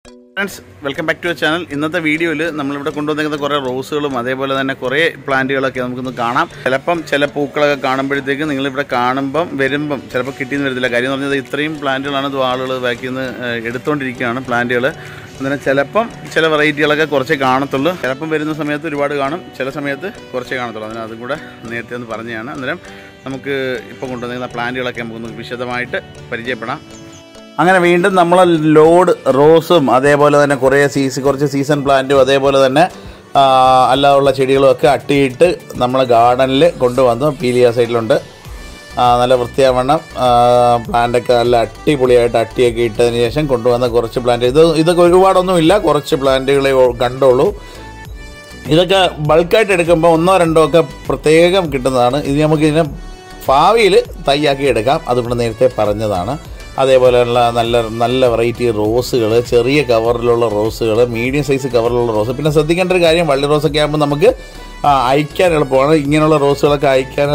Friends, welcome back to our channel. ഇന്നത്തെ വീഡിയോയിൽ നമ്മളിവിടെ കൊണ്ടുവന്നിരിക്കുന്ന കുറേ റോസുകളും അതേപോലെ തന്നെ കുറേ പ്ലാന്റുകളൊക്കെ നമുക്കൊന്ന് കാണാം. ചില പൂക്കളൊക്കെ കാണുമ്പോഴത്തേക്ക് നിങ്ങളിവിടെ കാണുമ്പം വരുമ്പം ചിലപ്പോൾ കിട്ടിയെന്ന് വരത്തില്ല. കാര്യം എന്ന് പറഞ്ഞാൽ ഇത്രയും പ്ലാന്റുകളാണ് ആളുകൾ ബാക്കിൽ നിന്ന് എടുത്തുകൊണ്ടിരിക്കുകയാണ് പ്ലാന്റുകൾ. അന്നേരം ചില വെറൈറ്റികളൊക്കെ കുറച്ചേ കാണത്തുള്ളൂ. ചിലപ്പം വരുന്ന സമയത്ത് ഒരുപാട് കാണും, ചില സമയത്ത് കുറച്ചേ കാണത്തുള്ളൂ. അതിന് അതും കൂടെ നേരത്തെ ഒന്ന് പറഞ്ഞതാണ്. അന്നേരം നമുക്ക് ഇപ്പോൾ കൊണ്ടുവന്നിരിക്കുന്ന പ്ലാന്റുകളൊക്കെ നമുക്കൊന്ന് വിശദമായിട്ട് പരിചയപ്പെടാം. അങ്ങനെ വീണ്ടും നമ്മൾ ലോഡ് റോസും അതേപോലെ തന്നെ കുറച്ച് സീസൺ പ്ലാന്റും അതേപോലെ തന്നെ അല്ലാതുള്ള ചെടികളും ഒക്കെ അട്ടിയിട്ട് നമ്മളെ ഗാർഡനിൽ കൊണ്ടുവന്നു. പീലിയ സൈഡിലുണ്ട്. നല്ല വൃത്തിയാവണ്ണം പ്ലാന്റൊക്കെ നല്ല അടിപൊളിയായിട്ട് അട്ടിയൊക്കെ ഇട്ടതിന് ശേഷം കൊണ്ടുവന്ന കുറച്ച് പ്ലാന്റ്. ഇതൊക്കെ ഒരുപാടൊന്നുമില്ല, കുറച്ച് പ്ലാന്റുകളെ കണ്ടുള്ളൂ. ഇതൊക്കെ ബൾക്കായിട്ട് എടുക്കുമ്പോൾ 1-2 ഒക്കെ പ്രത്യേകം കിട്ടുന്നതാണ്. ഇത് നമുക്കിതിനെ ഭാവിയിൽ തയ്യാക്കി എടുക്കാം. അതുകൊണ്ട് നേരത്തെ പറഞ്ഞതാണ്. അതേപോലെയുള്ള നല്ല വെറൈറ്റി റോസുകൾ, ചെറിയ കവറിലുള്ള റോസുകൾ, മീഡിയം സൈസ് കവറിലുള്ള റോസ്. പിന്നെ ശ്രദ്ധിക്കേണ്ട ഒരു കാര്യം, വള്ളി റോസൊക്കെ ആകുമ്പോൾ നമുക്ക് അയക്കാൻ എളുപ്പമാണ്. ഇങ്ങനെയുള്ള റോസുകളൊക്കെ അയക്കാൻ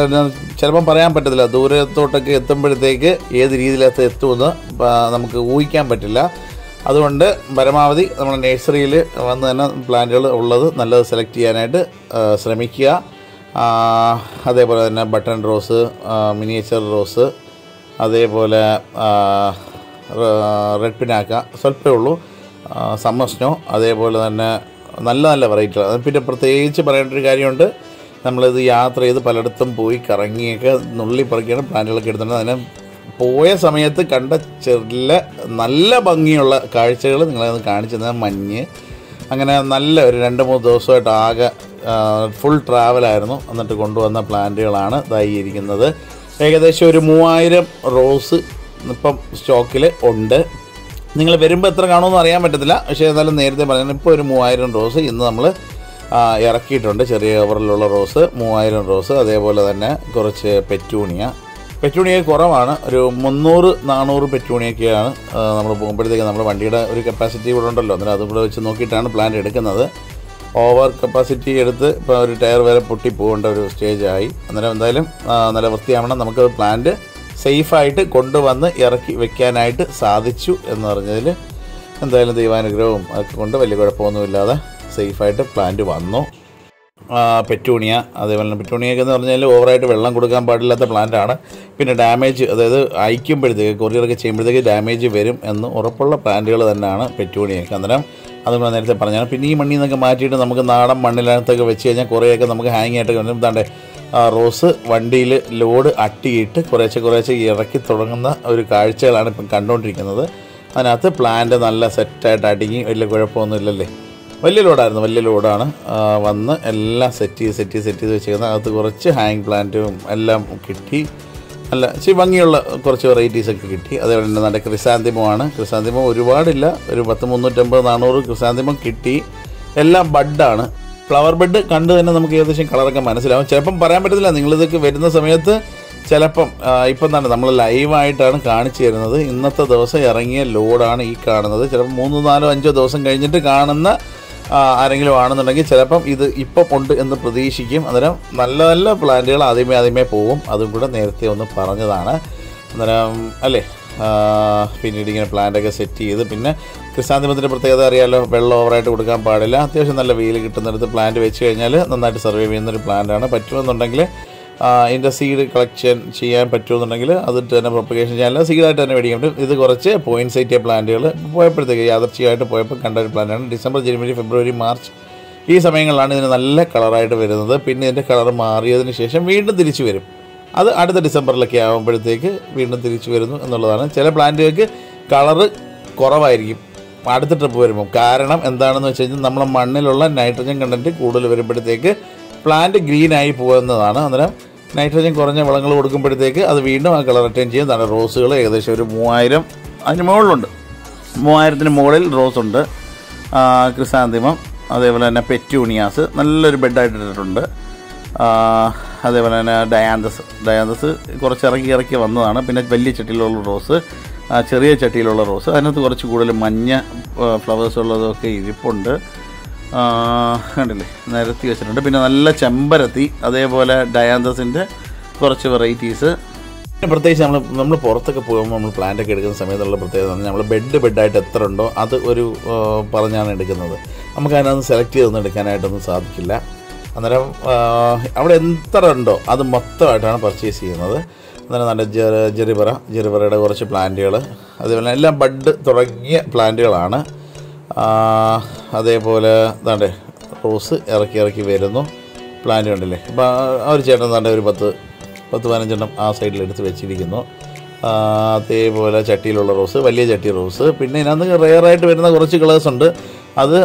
ചിലപ്പം പറയാൻ പറ്റത്തില്ല. ദൂരത്തോട്ടൊക്കെ എത്തുമ്പോഴത്തേക്ക് ഏത് രീതിയിലത്ത് എത്തുമെന്ന് നമുക്ക് ഊഹിക്കാൻ പറ്റില്ല. അതുകൊണ്ട് പരമാവധി നമ്മുടെ നഴ്സറിയിൽ വന്ന് തന്നെ പ്ലാന്റുകൾ ഉള്ളത് നല്ലത് സെലക്ട് ചെയ്യാനായിട്ട് ശ്രമിക്കുക. അതേപോലെ തന്നെ ബട്ടൺ റോസ്, മിനിയേച്ചർ റോസ്, അതേപോലെ റെഡ് പിനാക്ക സ്വല്പമേ ഉള്ളൂ, സമ്മർ സ്നോ, അതേപോലെ തന്നെ നല്ല വെറൈറ്റികൾ. പിന്നെ പ്രത്യേകിച്ച് പറയേണ്ട ഒരു കാര്യമുണ്ട്, നമ്മളിത് യാത്ര ചെയ്ത് പലയിടത്തും പോയി കറങ്ങിയൊക്കെ നുള്ളി പറിക്കുകയാണ് പ്ലാന്റുകളൊക്കെ എടുത്തിട്ടുണ്ട്. അതിന് പോയ സമയത്ത് കണ്ട നല്ല ഭംഗിയുള്ള കാഴ്ചകൾ നിങ്ങളെ കാണിച്ചു തന്നെ. മഞ്ഞ് അങ്ങനെ നല്ല ഒരു 2-3 ദിവസമായിട്ട് ആകെ ഫുൾ ട്രാവലായിരുന്നു. എന്നിട്ട് കൊണ്ടുവന്ന പ്ലാന്റുകളാണ് ഇതായിരിക്കുന്നത്. ഏകദേശം ഒരു 3000 റോസ് ഇപ്പം സ്റ്റോക്കിൽ ഉണ്ട്. നിങ്ങൾ വരുമ്പോൾ എത്ര കാണുമെന്ന് അറിയാൻ പറ്റത്തില്ല, പക്ഷേ എന്നാലും നേരത്തെ പറഞ്ഞു ഇപ്പോൾ ഒരു 3000 റോസ് ഇന്ന് നമ്മൾ ഇറക്കിയിട്ടുണ്ട്. ചെറിയ കവറിലുള്ള റോസ് 3000 റോസ്. അതേപോലെ തന്നെ കുറച്ച് പെറ്റൂണിയ കുറവാണ്, ഒരു 300-400 പെറ്റൂണിയൊക്കെയാണ് നമ്മൾ പോകുമ്പോഴത്തേക്ക്. നമ്മുടെ വണ്ടിയുടെ ഒരു കപ്പാസിറ്റി ഇവിടെ ഉണ്ടല്ലോ, അന്നേരം അതും കൂടെ വെച്ച് നോക്കിയിട്ടാണ് പ്ലാന്റ് എടുക്കുന്നത്. ഓവർ കപ്പാസിറ്റി എടുത്ത് ഇപ്പോൾ ഒരു ടയർ വരെ പൊട്ടിപ്പോകേണ്ട ഒരു സ്റ്റേജായി. അന്നേരം എന്തായാലും നല്ല വൃത്തിയാവണം. നമുക്ക് പ്ലാന്റ് സേഫായിട്ട് കൊണ്ടുവന്ന് ഇറക്കി വെക്കാനായിട്ട് സാധിച്ചു എന്ന് പറഞ്ഞതിൽ എന്തായാലും ദൈവാനുഗ്രഹവും ഒക്കെ കൊണ്ട് വലിയ കുഴപ്പമൊന്നുമില്ലാതെ സേഫായിട്ട് പ്ലാന്റ് വന്നു. പെറ്റൂണിയ, അതേപോലെ തന്നെ പെറ്റൂണിയൊക്കെ എന്ന് പറഞ്ഞാൽ ഓവറായിട്ട് വെള്ളം കൊടുക്കാൻ പാടില്ലാത്ത പ്ലാന്റാണ്. പിന്നെ ഡാമേജ്, അതായത് അയക്കുമ്പോഴത്തേക്ക് കൊറിയറൊക്കെ ചെയ്യുമ്പോഴത്തേക്ക് ഡാമേജ് വരും എന്ന് ഉറപ്പുള്ള പ്ലാന്റുകൾ തന്നെയാണ് പെറ്റൂണിയൊക്കെ. അന്നേരം അതുകൊണ്ട് നേരത്തെ പറഞ്ഞാണ്. പിന്നെ ഈ മണ്ണിൽ നിന്നൊക്കെ മാറ്റിയിട്ട് നമുക്ക് നാടൻ മണ്ണിനകത്തൊക്കെ വെച്ച് കഴിഞ്ഞാൽ കുറേയൊക്കെ നമുക്ക് ഹാങ് ആയിട്ട് വരും. എന്താണ്ട് റോസ് വണ്ടിയിൽ ലോഡ് അട്ടിയിട്ട് കുറേശ്ശെ ഇറക്കി തുടങ്ങുന്ന ഒരു കാഴ്ചകളാണ് ഇപ്പം കണ്ടുകൊണ്ടിരിക്കുന്നത്. അതിനകത്ത് പ്ലാന്റ് നല്ല സെറ്റായിട്ട് അടുങ്ങി, വലിയ കുഴപ്പമൊന്നുമില്ലല്ലേ. വലിയ ലോഡാണ് വന്ന് എല്ലാം സെറ്റ് ചെയ്ത് വെച്ചിരിക്കുന്നത്. അകത്ത് കുറച്ച് ഹാങ് പ്ലാന്റും എല്ലാം കിട്ടി. നല്ല ഭംഗിയുള്ള കുറച്ച് വെറൈറ്റീസൊക്കെ കിട്ടി. അതേപോലെ തന്നെ നല്ല ക്രിസാന്തിമം ഒരുപാടില്ല, ഒരു 350-400 ക്രിസാന്തിമം കിട്ടി. എല്ലാം ബഡാണ്. ഫ്ലവർ ബെഡ് കണ്ട് തന്നെ നമുക്ക് ഏകദേശം കളറൊക്കെ മനസ്സിലാവും. ചിലപ്പം പറയാൻ പറ്റത്തില്ല, നിങ്ങളിതൊക്കെ വരുന്ന സമയത്ത് ചിലപ്പം ഇപ്പം തന്നെ നമ്മൾ ലൈവായിട്ടാണ് കാണിച്ചു തരുന്നത്. ഇന്നത്തെ ദിവസം ഇറങ്ങിയ ലോഡാണ് ഈ കാണുന്നത്. ചിലപ്പോൾ 3-4-5 ദിവസം കഴിഞ്ഞിട്ട് കാണുന്ന ആരെങ്കിലും ആണെന്നുണ്ടെങ്കിൽ ചിലപ്പം ഇത് ഇപ്പം ഉണ്ട് എന്ന് പ്രതീക്ഷിക്കും. അന്നേരം നല്ല പ്ലാന്റുകൾ ആദ്യമേ പോവും. അതും കൂടെ നേരത്തെ ഒന്ന് പറഞ്ഞതാണ്. അന്നേരം അല്ലേ, പിന്നീട് ഇങ്ങനെ പ്ലാന്റൊക്കെ സെറ്റ് ചെയ്ത്, പിന്നെ ക്രിസാന്തിമത്തിൻ്റെ പ്രത്യേകത അറിയാമല്ലോ, വെള്ളം ഓവറായിട്ട് കൊടുക്കാൻ പാടില്ല. അത്യാവശ്യം നല്ല വെയിൽ കിട്ടുന്നിടത്ത് പ്ലാന്റ് വെച്ച് കഴിഞ്ഞാൽ നന്നായിട്ട് സർവൈവ് ചെയ്യുന്നൊരു പ്ലാന്റാണ്. പറ്റുമെന്നുണ്ടെങ്കിൽ ഇതിൻ്റെ സീഡ് കളക്ഷൻ ചെയ്യാൻ പറ്റുമെന്നുണ്ടെങ്കിൽ അതിട്ട് തന്നെ പ്രൊപ്പഗേഷൻ ചെയ്യാനുള്ള സീഡായിട്ട് തന്നെ മേടിക്കാൻ പറ്റും. ഇത് കുറച്ച് പോയിൻസൈറ്റിയ പ്ലാന്റുകൾ പോയപ്പോഴത്തേക്ക് യാദർച്ഛികമായിട്ട് പോയപ്പോൾ കണ്ട ഒരു പ്ലാന്റാണ്. ഡിസംബർ, ജനുവരി, ഫെബ്രുവരി, മാർച്ച് ഈ സമയങ്ങളിലാണ് ഇതിന് നല്ല കളറായിട്ട് വരുന്നത്. പിന്നെ ഇതിൻ്റെ കളർ മാറിയതിന് ശേഷം വീണ്ടും തിരിച്ചു വരും. അത് അടുത്ത ഡിസംബറിലൊക്കെ ആകുമ്പോഴത്തേക്ക് വീണ്ടും തിരിച്ചു വരുന്നു എന്നുള്ളതാണ്. ചില പ്ലാന്റുകൾക്ക് കളറ് കുറവായിരിക്കും അടുത്ത ട്രിപ്പ് വരുമ്പോൾ. കാരണം എന്താണെന്ന് വെച്ച് കഴിഞ്ഞാൽ നമ്മളെ മണ്ണിലുള്ള നൈട്രജൻ കണ്ടൻറ്റ് കൂടുതൽ വരുമ്പോഴത്തേക്ക് പ്ലാന്റ് ഗ്രീനായി പോകുന്നതാണ്. അന്നേരം നൈട്രജൻ കുറഞ്ഞ വളങ്ങൾ കൊടുക്കുമ്പോഴത്തേക്ക് അത് വീണ്ടും ആ കളർ അറ്റൈൻ ചെയ്യും. നല്ല റോസുകൾ ഏകദേശം ഒരു 3000 അതിന് മുകളിലുണ്ട്. 3000-ന് മുകളിൽ റോസുണ്ട്. ക്രിസാന്തിമം, അതേപോലെ തന്നെ പെറ്റൂണിയാസ് നല്ലൊരു ബെഡായിട്ട് ഇട്ടിട്ടുണ്ട്. അതേപോലെ തന്നെ ഡയാന്തസ് കുറച്ച് ഇറക്കി വന്നതാണ്. പിന്നെ വലിയ ചട്ടിയിലുള്ള റോസ്, ചെറിയ ചട്ടിയിലുള്ള റോസ്, അതിനകത്ത് കുറച്ച് കൂടുതൽ മഞ്ഞ ഫ്ലവേഴ്സ് ഉള്ളതൊക്കെ ഇരിപ്പുണ്ട്. കണ്ടില്ലേ, നിരത്തി വെച്ചിട്ടുണ്ട്. പിന്നെ നല്ല ചെമ്പരത്തി, അതേപോലെ ഡയാന്തസിൻ്റെ കുറച്ച് വെറൈറ്റീസ്, പ്രത്യേകിച്ച് നമ്മൾ പുറത്തൊക്കെ പോകുമ്പോൾ നമ്മൾ പ്ലാന്റൊക്കെ എടുക്കുന്ന സമയത്തുള്ള പ്രത്യേകത നമ്മൾ ബെഡായിട്ട് എത്ര ഉണ്ടോ അത് ഒരു പറഞ്ഞാണ് എടുക്കുന്നത്. നമുക്ക് അതിനകത്ത് സെലക്ട് ചെയ്തൊന്നും എടുക്കാനായിട്ടൊന്നും സാധിക്കില്ല. അന്നേരം അവിടെ എത്ര ഉണ്ടോ അത് മൊത്തമായിട്ടാണ് പർച്ചേസ് ചെയ്യുന്നത്. അന്നേരം നല്ല ജെറിബറയുടെ കുറച്ച് പ്ലാന്റുകൾ, അതേപോലെ എല്ലാം ബഡ് തുടങ്ങിയ പ്ലാന്റുകളാണ്. അതേപോലെ ദാണ്ടെ റോസ് ഇറക്കി വരുന്നു. പ്ലാന്റ് കണ്ടില്ലേ. അപ്പോൾ ആ ഒരു ചേട്ടൻ ദാണ്ടെ ഒരു 10-15 ആ സൈഡിൽ എടുത്ത് വെച്ചിരിക്കുന്നു. അതേപോലെ ചട്ടിയിലുള്ള റോസ്, വലിയ ചട്ടി റോസ്. പിന്നെ ഇതിനകത്ത് റെയറായിട്ട് വരുന്ന കുറച്ച് കളേഴ്സ് ഉണ്ട്. അത്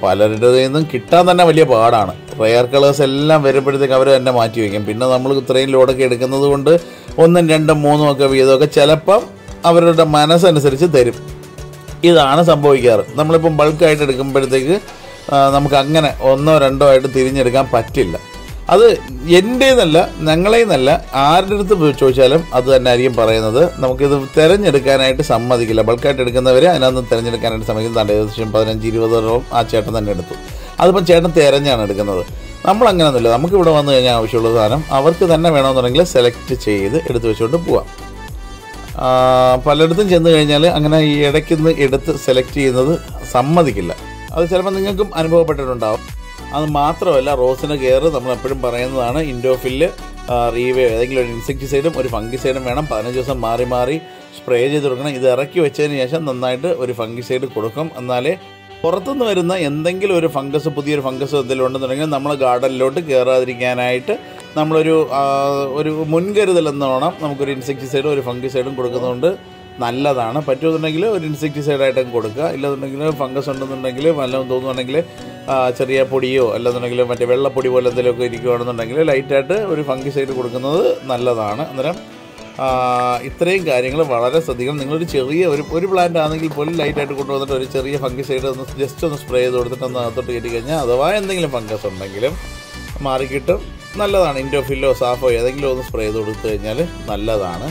പലരുടെ നിന്നും കിട്ടാൻ തന്നെ വലിയ പാടാണ്. റെയർ കളേഴ്സ് എല്ലാം വരുമ്പോഴത്തേക്ക് അവർ തന്നെ മാറ്റി വയ്ക്കും. പിന്നെ നമ്മൾ ഇത്രയും ലോഡൊക്കെ എടുക്കുന്നത് കൊണ്ട് 1, 2, 3 ഒക്കെ വീതമൊക്കെ ചിലപ്പം അവരുടെ മനസ്സനുസരിച്ച് തരും. ഇതാണ് സംഭവിക്കാറ്. നമ്മളിപ്പം ബൾക്കായിട്ട് എടുക്കുമ്പോഴത്തേക്ക് നമുക്ക് അങ്ങനെ 1, 2 ആയിട്ട് തിരിഞ്ഞെടുക്കാൻ പറ്റില്ല. അത് എൻ്റേന്നല്ല, ഞങ്ങളേന്നല്ല, ആരുടെ അടുത്ത് ചോദിച്ചാലും അത് തന്നെ ആയിരിക്കും പറയുന്നത്. നമുക്കിത് തിരഞ്ഞെടുക്കാനായിട്ട് സമ്മതിക്കില്ല. ബൾക്കായിട്ട് എടുക്കുന്നവർ അതിനകത്ത് തിരഞ്ഞെടുക്കാനായിട്ട് സമ്മതിക്കും. ഏകദേശം 15-20 ആ ചേട്ടൻ തന്നെ എടുത്തു. അതിപ്പം ചേട്ടൻ തിരഞ്ഞാണ് എടുക്കുന്നത്. നമ്മളങ്ങനെയൊന്നുമില്ല. നമുക്കിവിടെ വന്നു കഴിഞ്ഞാൽ ആവശ്യമുള്ള സാധനം അവർക്ക് തന്നെ വേണമെന്നുണ്ടെങ്കിൽ സെലക്ട് ചെയ്ത് എടുത്ത് വെച്ചുകൊണ്ട് പോവാം. പലയിടത്തും ചെന്ന് കഴിഞ്ഞാൽ അങ്ങനെ ഈ ഇടയ്ക്കുന്ന് എടുത്ത് സെലക്ട് ചെയ്യുന്നത് സമ്മതിക്കില്ല. അത് ചിലപ്പോൾ നിങ്ങൾക്കും അനുഭവപ്പെട്ടിട്ടുണ്ടാവും. അത് മാത്രമല്ല, റോസിന് കെയർ നമ്മളെപ്പോഴും പറയുന്നതാണ്. ഇൻഡോഫില്ല്, റീവേ, ഏതെങ്കിലും ഒരു ഇൻസെക്ടിസൈഡും ഒരു ഫംഗിസൈഡും വേണം. 15 ദിവസം മാറി സ്പ്രേ ചെയ്ത് കൊടുക്കണം. ഇത് ഇറക്കി വെച്ചതിന് ശേഷം നന്നായിട്ട് ഒരു ഫംഗിസൈഡ് കൊടുക്കും. എന്നാലേ പുറത്തുനിന്ന് വരുന്ന എന്തെങ്കിലും ഒരു ഫംഗസ്, പുതിയൊരു ഫംഗസ് എന്തെങ്കിലും ഉണ്ടെന്നുണ്ടെങ്കിൽ നമ്മൾ ഗാർഡനിലോട്ട് കയറാതിരിക്കാനായിട്ട് നമ്മളൊരു മുൻകരുതൽ എന്നോണം നമുക്കൊരു ഇൻസെക്ടിസൈഡും ഒരു ഫംഗിസൈഡും കൊടുക്കുന്നതുകൊണ്ട് നല്ലതാണ്. പറ്റുമെന്നുണ്ടെങ്കിൽ ഒരു ഇൻസെക്ടിസൈഡായിട്ടൊക്കെ കൊടുക്കുക. ഇല്ലെന്നുണ്ടെങ്കിൽ ഫംഗസ് ഉണ്ടെന്നുണ്ടെങ്കിൽ വല്ലതും തോന്നുന്നുണ്ടെങ്കിൽ ചെറിയ പൊടിയോ അല്ലെന്നുണ്ടെങ്കിൽ മറ്റേ വെള്ളപ്പൊടി പോലെ എന്തെങ്കിലുമൊക്കെ ഇരിക്കുകയാണെന്നുണ്ടെങ്കിൽ ലൈറ്റായിട്ട് ഒരു ഫംഗിസൈഡ് കൊടുക്കുന്നത് നല്ലതാണ്. അന്നേരം ഇത്രയും കാര്യങ്ങൾ വളരെ ശ്രദ്ധിക്കണം. നിങ്ങളൊരു ചെറിയ ഒരു പ്ലാന്റ് ആണെങ്കിൽ പോലും ലൈറ്റായിട്ട് കൊണ്ടുവന്നിട്ട് ഒരു ചെറിയ ഫംഗിസൈഡ് ജസ്റ്റ് ഒന്ന് സ്പ്രേ ചെയ്ത് കൊടുത്തിട്ട് ഒന്ന് അകത്തോട്ട് കയറ്റി കഴിഞ്ഞാൽ അഥവാ എന്തെങ്കിലും ഫംഗസ് ഉണ്ടെങ്കിലും മാറിക്കിട്ടും. നല്ലതാണ്. ഇൻഡോഫില്ലോ സാഫോ ഏതെങ്കിലും ഒന്ന് സ്പ്രേ ചെയ്ത് കൊടുത്തു കഴിഞ്ഞാൽ നല്ലതാണ്.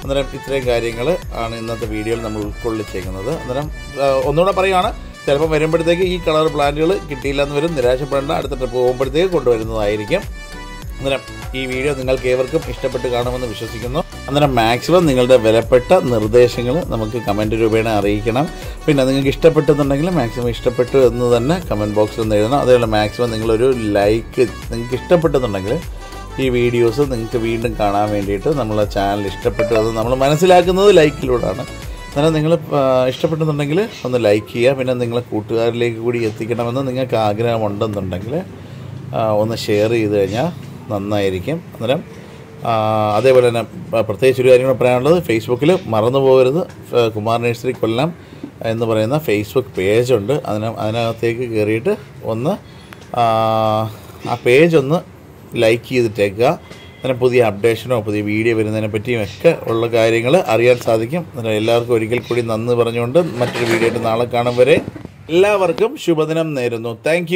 അന്നേരം ഇത്രയും കാര്യങ്ങൾ ആണ് ഇന്നത്തെ വീഡിയോയിൽ നമ്മൾ ഉൾക്കൊള്ളിച്ചേക്കുന്നത്. അന്നേരം ഒന്നുകൂടെ പറയുകയാണ്, ചിലപ്പോൾ വരുമ്പോഴത്തേക്ക് ഈ കളർ പ്ലാന്റുകൾ കിട്ടിയില്ലെന്ന് വരും. നിരാശപ്പെടേണ്ട. അടുത്ത ട്രിപ്പ് പോകുമ്പോഴത്തേക്ക് കൊണ്ടുവരുന്നതായിരിക്കും. അന്നേരം ഈ വീഡിയോ നിങ്ങൾക്ക് ഏവർക്കും ഇഷ്ടപ്പെട്ട് കാണുമെന്ന് വിശ്വസിക്കുന്നു. അന്നേരം മാക്സിമം നിങ്ങളുടെ വിലപ്പെട്ട നിർദ്ദേശങ്ങൾ നമുക്ക് കമൻറ്റ് രൂപേണ അറിയിക്കണം. പിന്നെ നിങ്ങൾക്ക് ഇഷ്ടപ്പെട്ടെന്നുണ്ടെങ്കിൽ മാക്സിമം ഇഷ്ടപ്പെട്ടു എന്ന് തന്നെ കമൻറ്റ് ബോക്സിൽ ഒന്ന് എഴുതണം. അതേപോലെ മാക്സിമം നിങ്ങളൊരു ലൈക്ക്, നിങ്ങൾക്ക് ഇഷ്ടപ്പെട്ടെന്നുണ്ടെങ്കിൽ ഈ വീഡിയോസ് നിങ്ങൾക്ക് വീണ്ടും കാണാൻ വേണ്ടിയിട്ട് നമ്മളെ ചാനൽ ഇഷ്ടപ്പെട്ടു അത് നമ്മൾ മനസ്സിലാക്കുന്നത് ലൈക്കിലൂടെയാണ്. അന്നേരം നിങ്ങൾ ഇഷ്ടപ്പെട്ടെന്നുണ്ടെങ്കിൽ ഒന്ന് ലൈക്ക് ചെയ്യുക. പിന്നെ നിങ്ങളെ കൂട്ടുകാരിലേക്ക് കൂടി എത്തിക്കണമെന്ന് നിങ്ങൾക്ക് ആഗ്രഹമുണ്ടെന്നുണ്ടെങ്കിൽ ഒന്ന് ഷെയർ ചെയ്ത് കഴിഞ്ഞാൽ നന്നായിരിക്കും. അന്നേരം അതേപോലെ തന്നെ പ്രത്യേകിച്ച് ഒരു കാര്യം കൂടെ പറയാനുള്ളത്, ഫേസ്ബുക്കിൽ മറന്നു പോകരുത്. കുമാർ നഴ്സറി കൊല്ലം എന്ന് പറയുന്ന ഫേസ്ബുക്ക് പേജുണ്ട്. അതിനകത്തേക്ക് കയറിയിട്ട് ഒന്ന് ആ പേജ് ഒന്ന് ലൈക്ക് ചെയ്തിട്ടേക്കുക. അങ്ങനെ പുതിയ അപ്ഡേഷനോ പുതിയ വീഡിയോ വരുന്നതിനെ പറ്റിയും ഒക്കെ ഉള്ള കാര്യങ്ങൾ അറിയാൻ സാധിക്കും. അങ്ങനെ എല്ലാവർക്കും ഒരിക്കൽ കൂടി നന്ദി പറഞ്ഞുകൊണ്ട് മറ്റൊരു വീഡിയോ ആയിട്ട് നാളെ കാണും വരെ എല്ലാവർക്കും ശുഭദിനം നേരുന്നു. താങ്ക്